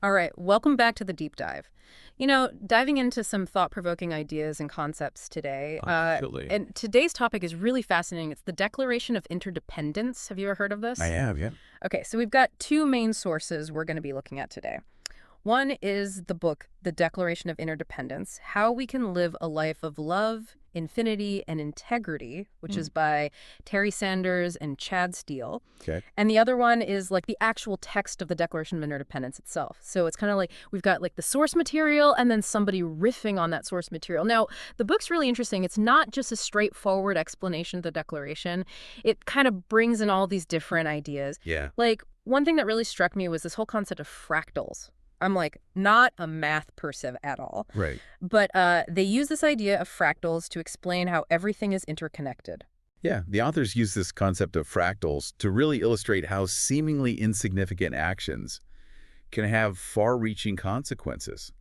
All right, welcome back to the deep dive. Diving into some thought-provoking ideas and concepts today. Absolutely. And today's topic is really fascinating. It's the Declaration of Interdependence. Have you ever heard of I this? have, yeah. Okay, so we've got two main sources we're going to be looking at today. One is the book, The Declaration of Interdependence, How We Can Live a Life of Love, Infinity, and Integrity, which Hmm. is by Terry Sanders and Chad Steele. Okay. And the other one is like the actual text of the Declaration of Interdependence itself. So it's kind of like we've got like the source material and then somebody riffing on that source material. Now, the book's really interesting. It's not just a straightforward explanation of the Declaration. It kind of brings in all these different ideas. Yeah. Like, one thing that really struck me was this whole concept of fractals. I'm like not a math person at all, Right. but they use this idea of fractals to explain how everything is interconnected. Yeah. The authors use this concept of fractals to really illustrate how seemingly insignificant actions can have far-reaching consequences.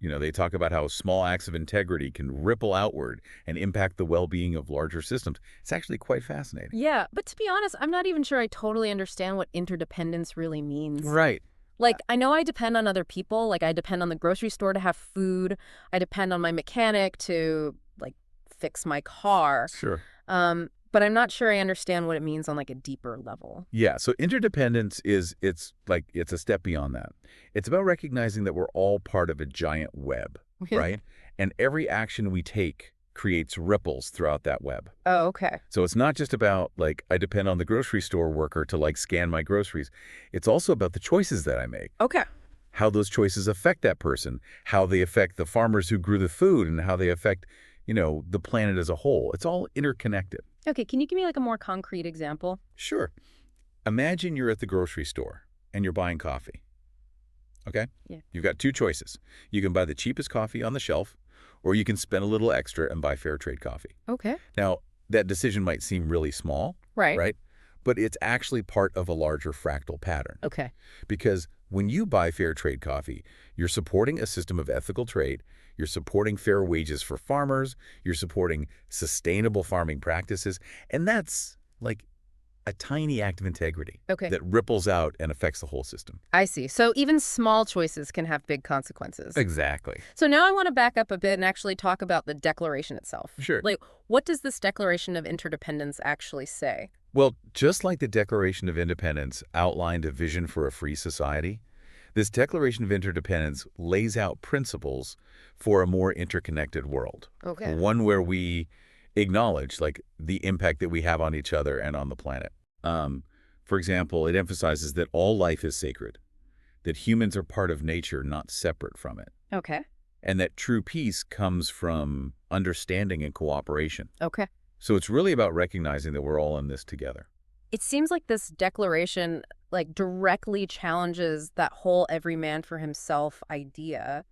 They talk about how small acts of integrity can ripple outward and impact the well-being of larger systems. It's actually quite fascinating. Yeah, but to be honest, I'm not even sure I totally understand what interdependence really means. Right. Like, I know I depend on other people. Like, I depend on the grocery store to have food. I depend on my mechanic to, like, fix my car. Sure. But I'm not sure I understand what it means on, like, a deeper level. Yeah, so interdependence it's a step beyond that. It's about recognizing that we're all part of a giant web, right? And every action we take creates ripples throughout that web. Oh, okay. So it's not just about, like, I depend on the grocery store worker to, like, scan my groceries. It's also about the choices that I make, Okay. how those choices affect that person, how they affect the farmers who grew the food, and how they affect, the planet as a whole. It's all interconnected. Okay, can you give me, like, a more concrete example? Sure. Imagine you're at the grocery store and you're buying coffee. Okay? Yeah. You've got two choices. You can buy the cheapest coffee on the shelf, or you can spend a little extra and buy fair trade coffee. Okay. Now, that decision might seem really small, Right. right? But it's actually part of a larger fractal pattern. Okay. Because when you buy fair trade coffee, you're supporting a system of ethical trade, you're supporting fair wages for farmers, you're supporting sustainable farming practices, and that's like a tiny act of integrity Okay. that ripples out and affects the whole system. I see. So even small choices can have big consequences. Exactly. So now I want to back up a bit and actually talk about the Declaration itself. Sure. Like, what does this Declaration of Interdependence actually say? Well, just like the Declaration of Independence outlined a vision for a free society, this Declaration of Interdependence lays out principles for a more interconnected world. Okay. One where we acknowledge, like, the impact that we have on each other and on the planet. For example, it emphasizes that all life is sacred, that humans are part of nature, not separate from it, Okay. and that true peace comes from understanding and cooperation. Okay. So it's really about recognizing that we're all in this together. It seems like this declaration like directly challenges that whole every man for himself idea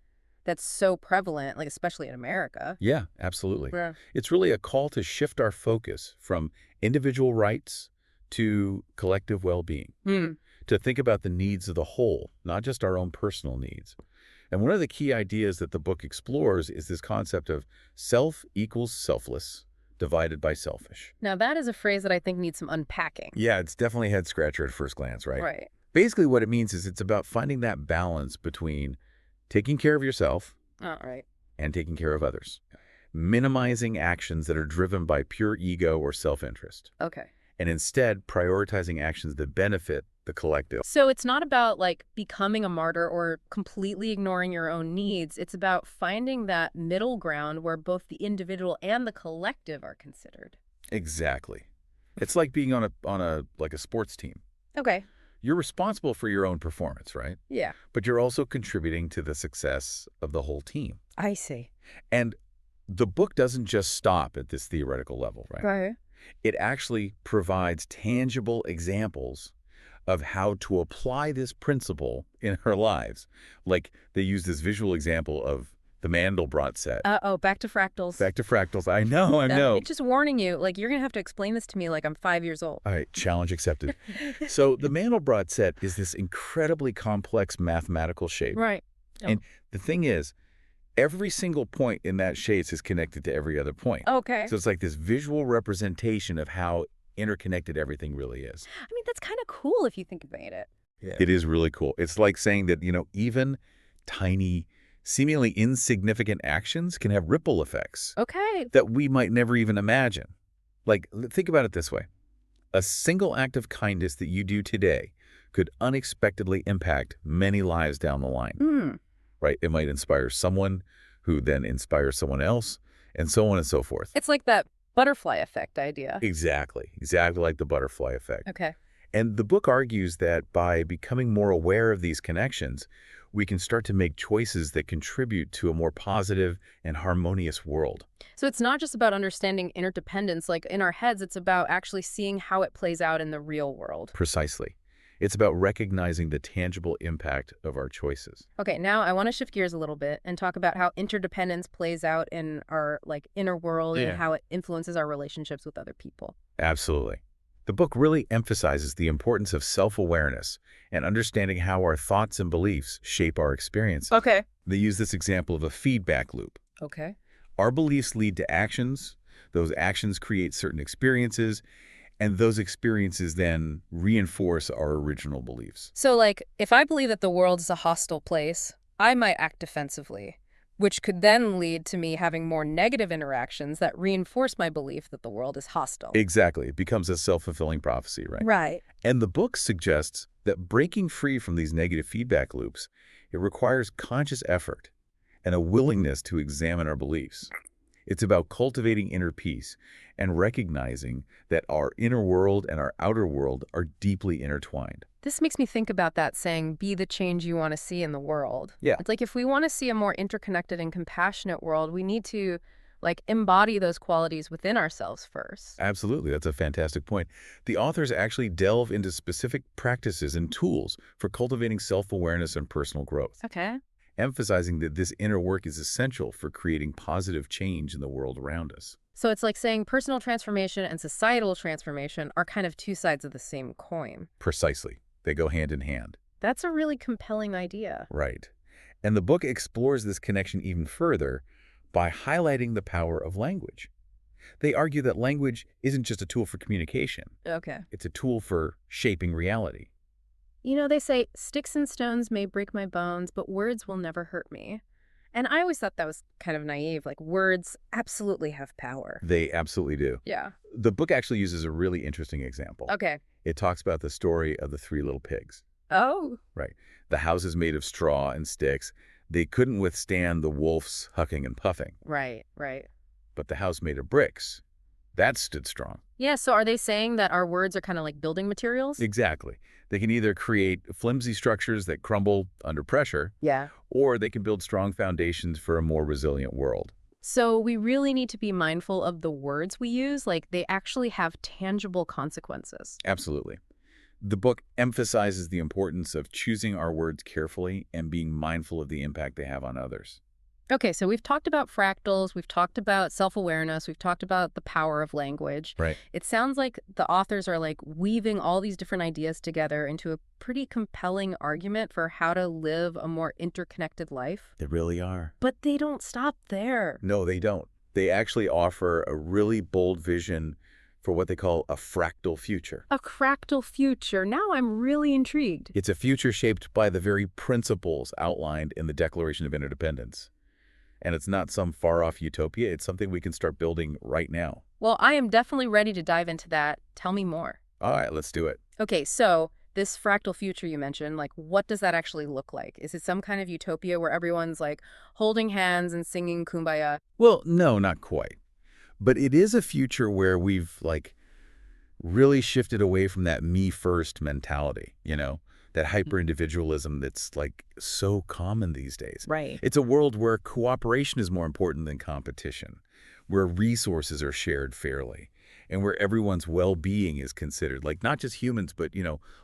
that's so prevalent, like especially in America. Yeah, absolutely. Yeah. It's really a call to shift our focus from individual rights to collective well-being, Hmm. to think about the needs of the whole, not just our own personal needs. And one of the key ideas that the book explores is this concept of self equals selfless divided by selfish. Now that is a phrase that I think needs some unpacking. Yeah, it's definitely a head scratcher at first glance, right? Right. Basically what it means is it's about finding that balance between taking care of yourself All right. and taking care of others, minimizing actions that are driven by pure ego or self-interest, Okay. and instead prioritizing actions that benefit the collective. So it's not about like becoming a martyr or completely ignoring your own needs. It's about finding that middle ground where both the individual and the collective are considered. Exactly. It's like being on a sports team. Okay. You're responsible for your own performance, right? Yeah. But you're also contributing to the success of the whole team. I see. And the book doesn't just stop at this theoretical level, right? Right. It actually provides tangible examples of how to apply this principle in our lives. Like, they use this visual example of the Mandelbrot set. Uh-oh, back to fractals. Back to fractals. I know. It's just warning you, like, you're going to have to explain this to me like I'm 5 years old. All right, challenge accepted. So the Mandelbrot set is this incredibly complex mathematical shape. Right. And the thing is, every single point in that shape is connected to every other point. Okay. So it's like this visual representation of how interconnected everything really is. I mean, that's kind of cool if you think about it. Yeah. It is really cool. It's like saying that, even tiny, seemingly insignificant actions can have ripple effects Okay. that we might never even imagine. Like, think about it this way. A single act of kindness that you do today could unexpectedly impact many lives down the line, Hmm. right? It might inspire someone who then inspires someone else, and so on and so forth. It's like that butterfly effect idea. Exactly. Exactly like the butterfly effect. Okay. And the book argues that by becoming more aware of these connections, we can start to make choices that contribute to a more positive and harmonious world. So it's not just about understanding interdependence, like in our heads, it's about actually seeing how it plays out in the real world. Precisely. It's about recognizing the tangible impact of our choices. Okay, now I want to shift gears a little bit and talk about how interdependence plays out in our inner world and how it influences our relationships with other people. Absolutely. The book really emphasizes the importance of self-awareness and understanding how our thoughts and beliefs shape our experiences. Okay. They use this example of a feedback loop. Okay. Our beliefs lead to actions. Those actions create certain experiences, and those experiences then reinforce our original beliefs. So, if I believe that the world is a hostile place, I might act defensively, which could then lead to me having more negative interactions that reinforce my belief that the world is hostile. Exactly. It becomes a self-fulfilling prophecy, right? Right. And the book suggests that breaking free from these negative feedback loops, it requires conscious effort and a willingness to examine our beliefs. It's about cultivating inner peace and recognizing that our inner world and our outer world are deeply intertwined. This makes me think about that saying, be the change you want to see in the world. Yeah. It's like if we want to see a more interconnected and compassionate world, we need to embody those qualities within ourselves first. Absolutely. That's a fantastic point. The authors actually delve into specific practices and tools for cultivating self-awareness and personal growth, Okay. emphasizing that this inner work is essential for creating positive change in the world around us. So it's like saying personal transformation and societal transformation are kind of two sides of the same coin. Precisely. They go hand in hand. That's a really compelling idea. Right. And the book explores this connection even further by highlighting the power of language. They argue that language isn't just a tool for communication. Okay. It's a tool for shaping reality. You know, they say, sticks and stones may break my bones, but words will never hurt me. And I always thought that was kind of naive. Words absolutely have power. They absolutely do. Yeah. The book actually uses a really interesting example. Okay. It talks about the story of the three little pigs. Oh. Right. The house is made of straw and sticks. They couldn't withstand the wolf's hucking and puffing. Right, right. But the house made of bricks, that stood strong. Yeah, so are they saying that our words are kind of like building materials? Exactly. They can either create flimsy structures that crumble under pressure, Yeah. or they can build strong foundations for a more resilient world. So we really need to be mindful of the words we use, they actually have tangible consequences. Absolutely. The book emphasizes the importance of choosing our words carefully and being mindful of the impact they have on others. Okay, so we've talked about fractals, we've talked about self-awareness, we've talked about the power of language. Right. It sounds like the authors are weaving all these different ideas together into a pretty compelling argument for how to live a more interconnected life. They really are. But they don't stop there. No, they don't. They actually offer a really bold vision for what they call a fractal future. A fractal future. Now I'm really intrigued. It's a future shaped by the very principles outlined in the Declaration of Interdependence. And it's not some far-off utopia. It's something we can start building right now. Well, I am definitely ready to dive into that. Tell me more. All right, let's do it. Okay, so this fractal future you mentioned, what does that actually look like? Is it some kind of utopia where everyone's holding hands and singing Kumbaya? Well, no, not quite. But it is a future where we've really shifted away from that me first mentality, that hyper-individualism that's so common these days. Right. It's a world where cooperation is more important than competition, where resources are shared fairly, and where everyone's well-being is considered, not just humans, but,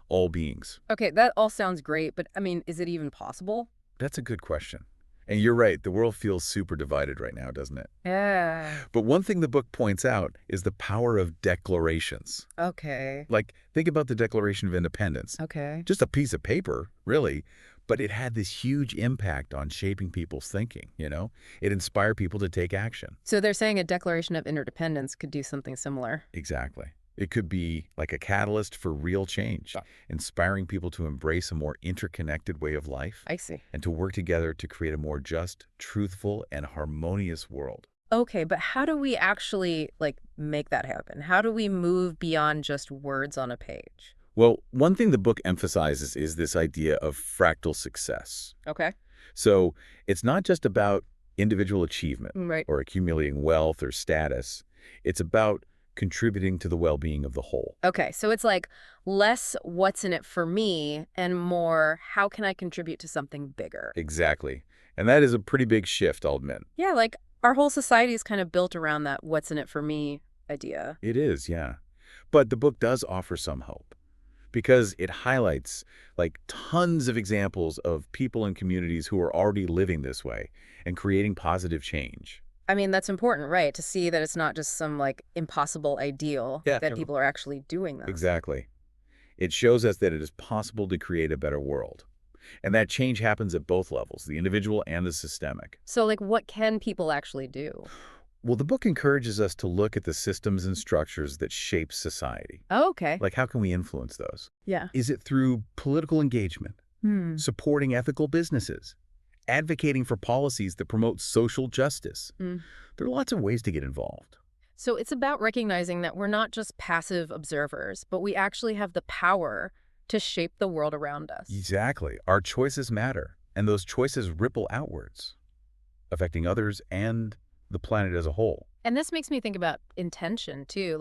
all beings. Okay, that all sounds great, but is it even possible? That's a good question. And you're right, the world feels super divided right now, doesn't it? Yeah. But one thing the book points out is the power of declarations. Okay. Think about the Declaration of Independence. Okay. Just a piece of paper, really, but it had this huge impact on shaping people's thinking, It inspired people to take action. So they're saying a Declaration of Interdependence could do something similar. Exactly. It could be like a catalyst for real change, Yeah. inspiring people to embrace a more interconnected way of life I see. and to work together to create a more just, truthful, and harmonious world. Okay, but how do we actually, make that happen? How do we move beyond just words on a page? Well, one thing the book emphasizes is this idea of fractal success. Okay. So it's not just about individual achievement Right. or accumulating wealth or status. It's about contributing to the well-being of the whole. Okay, so it's like less what's in it for me and more how can I contribute to something bigger? Exactly. And that is a pretty big shift, I'll admit. Yeah, like our whole society is kind of built around that what's in it for me idea. It is, yeah. But the book does offer some hope because it highlights like tons of examples of people and communities who are already living this way and creating positive change. I mean, that's important, right? To see that it's not just some impossible ideal, Yeah. that people are actually doing this. Exactly. It shows us that it is possible to create a better world. And that change happens at both levels, the individual and the systemic. So what can people actually do? Well, the book encourages us to look at the systems and structures that shape society. Oh, okay. Like, how can we influence those? Yeah. Is it through political engagement, supporting ethical businesses, advocating for policies that promote social justice? Mm. There are lots of ways to get involved. So it's about recognizing that we're not just passive observers, but we actually have the power to shape the world around us. Exactly. Our choices matter, and those choices ripple outwards, affecting others and the planet as a whole. And this makes me think about intention, too.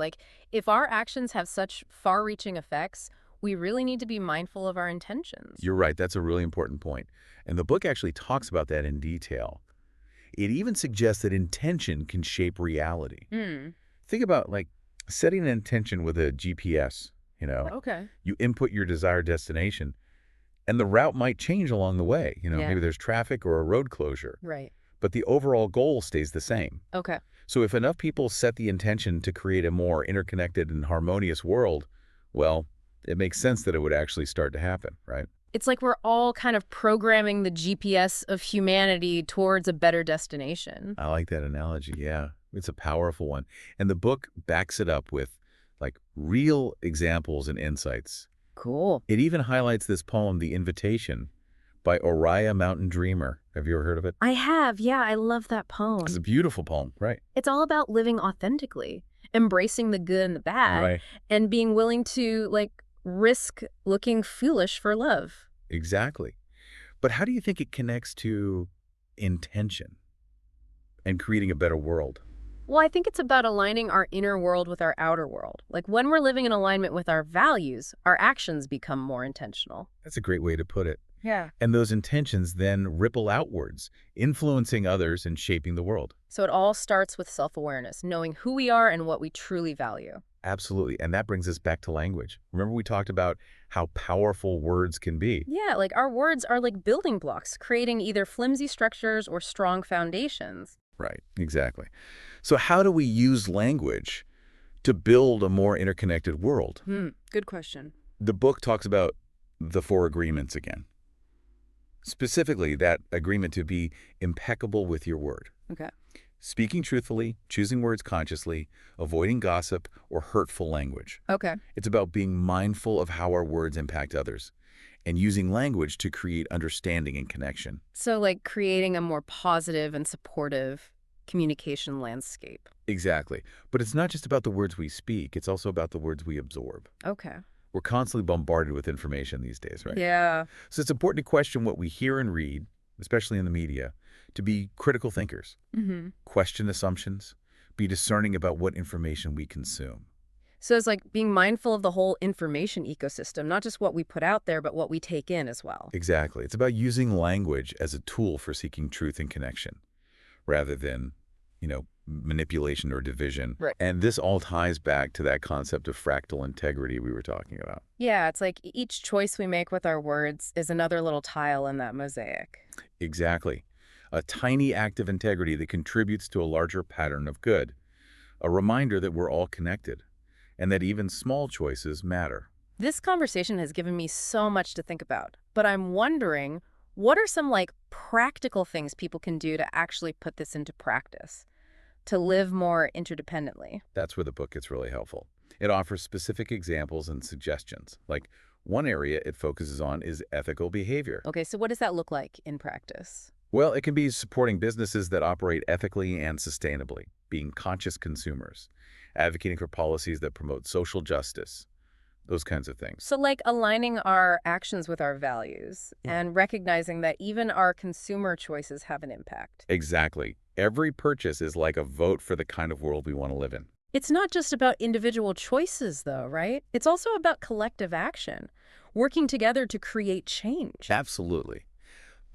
If our actions have such far-reaching effects, we really need to be mindful of our intentions. You're right. That's a really important point. And the book actually talks about that in detail. It even suggests that intention can shape reality. Hmm. Think about setting an intention with a GPS, Okay. You input your desired destination and the route might change along the way. Yeah. Maybe there's traffic or a road closure, Right. but the overall goal stays the same. Okay. So if enough people set the intention to create a more interconnected and harmonious world, well, it makes sense that it would actually start to happen, right? It's like we're all kind of programming the GPS of humanity towards a better destination. I like that analogy, yeah. It's a powerful one. And the book backs it up with real examples and insights. Cool. It even highlights this poem, The Invitation, by Oriah Mountain Dreamer. Have you ever heard of it? I have. Yeah, I love that poem. It's a beautiful poem, right? It's all about living authentically, embracing the good and the bad, Right. and being willing to, risk looking foolish for love. Exactly. But how do you think it connects to intention and creating a better world? Well, I think it's about aligning our inner world with our outer world. When we're living in alignment with our values, our actions become more intentional. That's a great way to put it. Yeah. And those intentions then ripple outwards, influencing others and shaping the world. So it all starts with self-awareness, knowing who we are and what we truly value. Absolutely. And that brings us back to language. Remember we talked about how powerful words can be. Yeah, our words are like building blocks, creating either flimsy structures or strong foundations. Right, exactly. So how do we use language to build a more interconnected world? Good question. The book talks about the 4 agreements again. Specifically, that agreement to be impeccable with your word. Okay. Speaking truthfully, choosing words consciously, avoiding gossip or hurtful language. Okay. It's about being mindful of how our words impact others and using language to create understanding and connection. So creating a more positive and supportive communication landscape. Exactly. But it's not just about the words we speak, it's also about the words we absorb. Okay. We're constantly bombarded with information these days, right? Yeah. So it's important to question what we hear and read, especially in the media, to be critical thinkers, question assumptions, be discerning about what information we consume. So it's being mindful of the whole information ecosystem, not just what we put out there, but what we take in as well. Exactly. It's about using language as a tool for seeking truth and connection, rather than, manipulation or division. Right. And this all ties back to that concept of fractal integrity we were talking about. Yeah, it's each choice we make with our words is another little tile in that mosaic. Exactly. A tiny act of integrity that contributes to a larger pattern of good. A reminder that we're all connected and that even small choices matter. This conversation has given me so much to think about, but I'm wondering, what are some practical things people can do to actually put this into practice, to live more interdependently? That's where the book gets really helpful. It offers specific examples and suggestions. Like one area it focuses on is ethical behavior. Okay, so what does that look like in practice? Well, it can be supporting businesses that operate ethically and sustainably, being conscious consumers, advocating for policies that promote social justice, those kinds of things. So like aligning our actions with our values and recognizing that even our consumer choices have an impact. Exactly. Every purchase is like a vote for the kind of world we want to live in. It's not just about individual choices, though, right? It's also about collective action, working together to create change. Absolutely.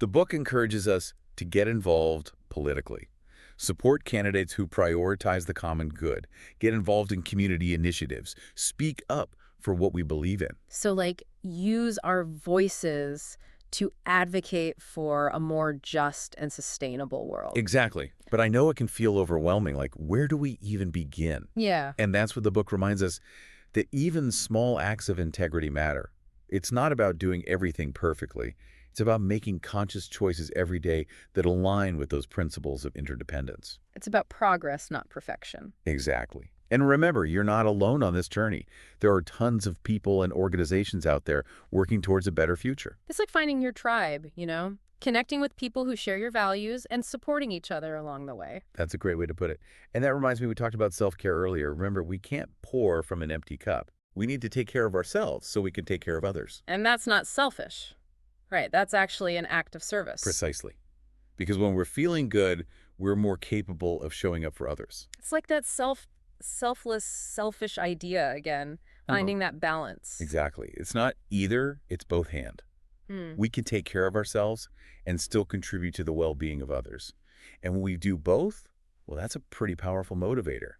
The book encourages us to get involved politically, support candidates who prioritize the common good, get involved in community initiatives, speak up for what we believe in. So, like, use our voices to advocate for a more just and sustainable world. Exactly. But I know it can feel overwhelming, like where do we even begin? Yeah. And that's what the book reminds us, that even small acts of integrity matter. It's not about doing everything perfectly. It's about making conscious choices every day that align with those principles of interdependence. It's about progress, not perfection. Exactly. And remember, you're not alone on this journey. There are tons of people and organizations out there working towards a better future. It's like finding your tribe, connecting with people who share your values and supporting each other along the way. That's a great way to put it. And that reminds me, we talked about self-care earlier. Remember, we can't pour from an empty cup. We need to take care of ourselves so we can take care of others. And that's not selfish. Right, that's actually an act of service. Precisely. Because when we're feeling good, we're more capable of showing up for others. It's like that selfless, selfish idea again, finding that balance. Exactly. It's not either, it's both hand. We can take care of ourselves and still contribute to the well-being of others. And when we do both, well, that's a pretty powerful motivator.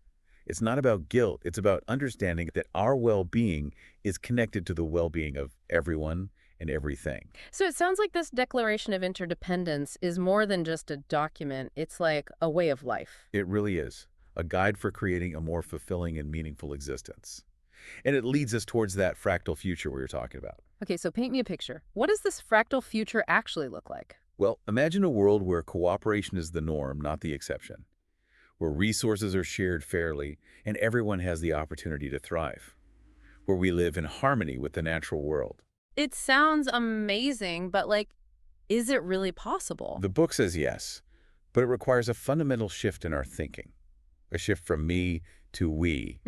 It's not about guilt. It's about understanding that our well-being is connected to the well-being of everyone and everything. So it sounds like this Declaration of Interdependence is more than just a document. It's like a way of life. It really is a guide for creating a more fulfilling and meaningful existence. And it leads us towards that fractal future we were talking about. Okay, so paint me a picture. What does this fractal future actually look like? Well, imagine a world where cooperation is the norm, not the exception, where resources are shared fairly and everyone has the opportunity to thrive, where we live in harmony with the natural world. It sounds amazing, but is it really possible? The book says yes, but it requires a fundamental shift in our thinking, a shift from me to we,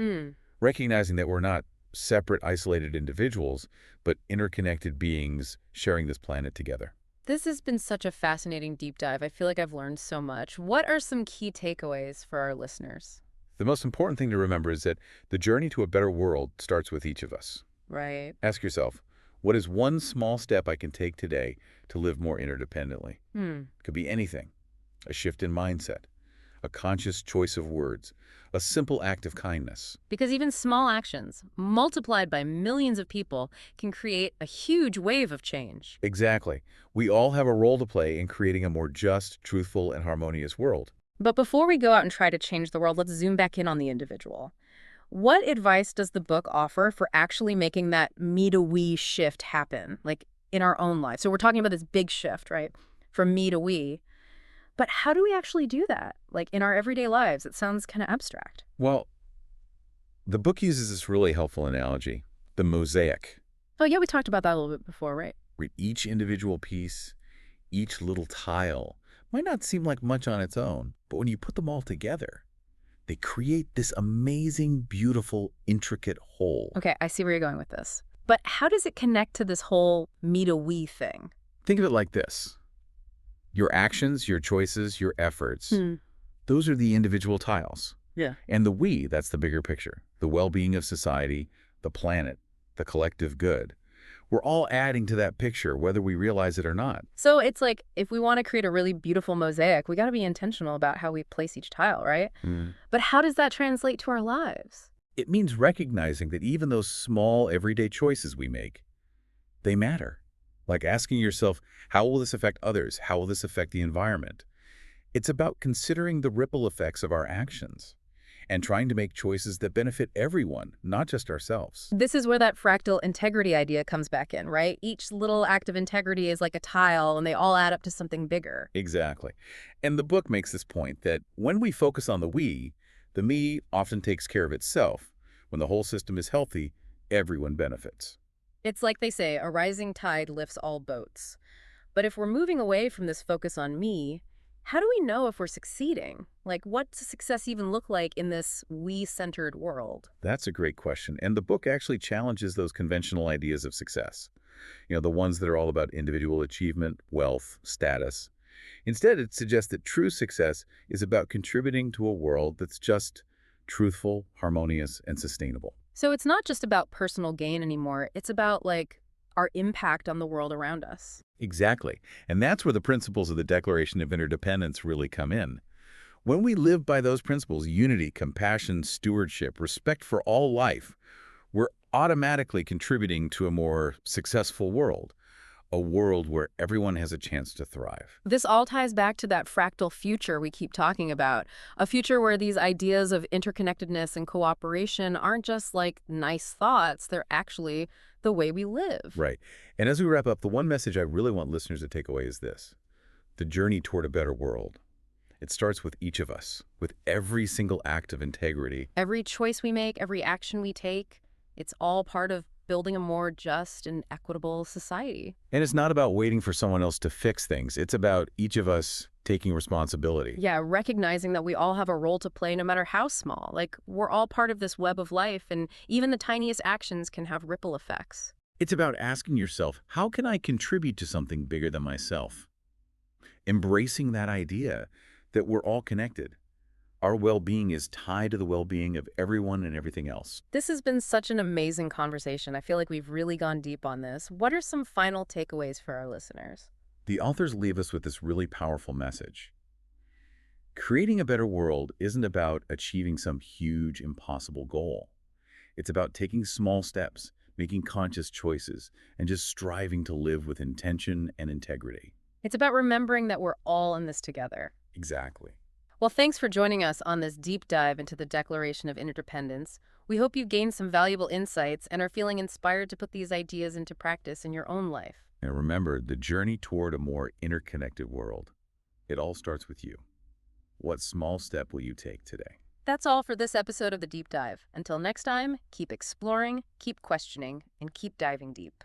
recognizing that we're not separate, isolated individuals, but interconnected beings sharing this planet together. This has been such a fascinating deep dive. I feel like I've learned so much. What are some key takeaways for our listeners? The most important thing to remember is that the journey to a better world starts with each of us. Right. Ask yourself, what is one small step I can take today to live more interdependently? It could be anything. A shift in mindset, a conscious choice of words, a simple act of kindness. Because even small actions, multiplied by millions of people, can create a huge wave of change. Exactly. We all have a role to play in creating a more just, truthful, and harmonious world. But before we go out and try to change the world, let's zoom back in on the individual. What advice does the book offer for actually making that me to we shift happen, in our own lives? So we're talking about this big shift, right? From me to we. But how do we actually do that? In our everyday lives? It sounds kind of abstract. Well, the book uses this really helpful analogy, the mosaic. Oh, yeah, we talked about that a little bit before, right? Where each individual piece, each little tile, might not seem like much on its own, but when you put them all together, they create this amazing, beautiful, intricate whole. Okay, I see where you're going with this. But how does it connect to this whole me to we thing? Think of it like this. Your actions, your choices, your efforts, those are the individual tiles. Yeah. And the we, that's the bigger picture, the well-being of society, the planet, the collective good. We're all adding to that picture, whether we realize it or not. So it's like, if we want to create a really beautiful mosaic, we got to be intentional about how we place each tile, right? But how does that translate to our lives? It means recognizing that even those small, everyday choices we make, they matter. Like asking yourself, how will this affect others? How will this affect the environment? It's about considering the ripple effects of our actions and trying to make choices that benefit everyone, not just ourselves. This is where that fractal integrity idea comes back in, right? Each little act of integrity is like a tile, and they all add up to something bigger. Exactly. And the book makes this point that when we focus on the we, the me often takes care of itself, When the whole system is healthy, everyone benefits. It's like they say, a rising tide lifts all boats. But if we're moving away from this focus on me, how do we know if we're succeeding? Like, what does success even look like in this we-centered world? That's a great question. And the book actually challenges those conventional ideas of success. The ones that are all about individual achievement, wealth, status. Instead, it suggests that true success is about contributing to a world that's just truthful, harmonious, and sustainable. So it's not just about personal gain anymore. It's about, like, our impact on the world around us. Exactly. And that's where the principles of the Declaration of Interdependence really come in. When we live by those principles, unity, compassion, stewardship, respect for all life, we're automatically contributing to a more successful world, a world where everyone has a chance to thrive. This all ties back to that fractal future we keep talking about, a future where these ideas of interconnectedness and cooperation aren't just like nice thoughts, they're actually the way we live. Right. And as we wrap up, the one message I really want listeners to take away is this: the journey toward a better world. It starts with each of us, with every single act of integrity. Every choice we make, every action we take, it's all part of building a more just and equitable society. And it's not about waiting for someone else to fix things. It's about each of us taking responsibility. Yeah, recognizing that we all have a role to play no matter how small. Like, we're all part of this web of life, and even the tiniest actions can have ripple effects. It's about asking yourself, how can I contribute to something bigger than myself? Embracing that idea that we're all connected. Our well-being is tied to the well-being of everyone and everything else. This has been such an amazing conversation. I feel like we've really gone deep on this. What are some final takeaways for our listeners? The authors leave us with this really powerful message. Creating a better world isn't about achieving some huge, impossible goal. It's about taking small steps, making conscious choices, and just striving to live with intention and integrity. It's about remembering that we're all in this together. Exactly. Well, thanks for joining us on this deep dive into the Declaration of Interdependence. We hope you gained some valuable insights and are feeling inspired to put these ideas into practice in your own life. And remember, the journey toward a more interconnected world, it all starts with you. What small step will you take today? That's all for this episode of The Deep Dive. Until next time, keep exploring, keep questioning, and keep diving deep.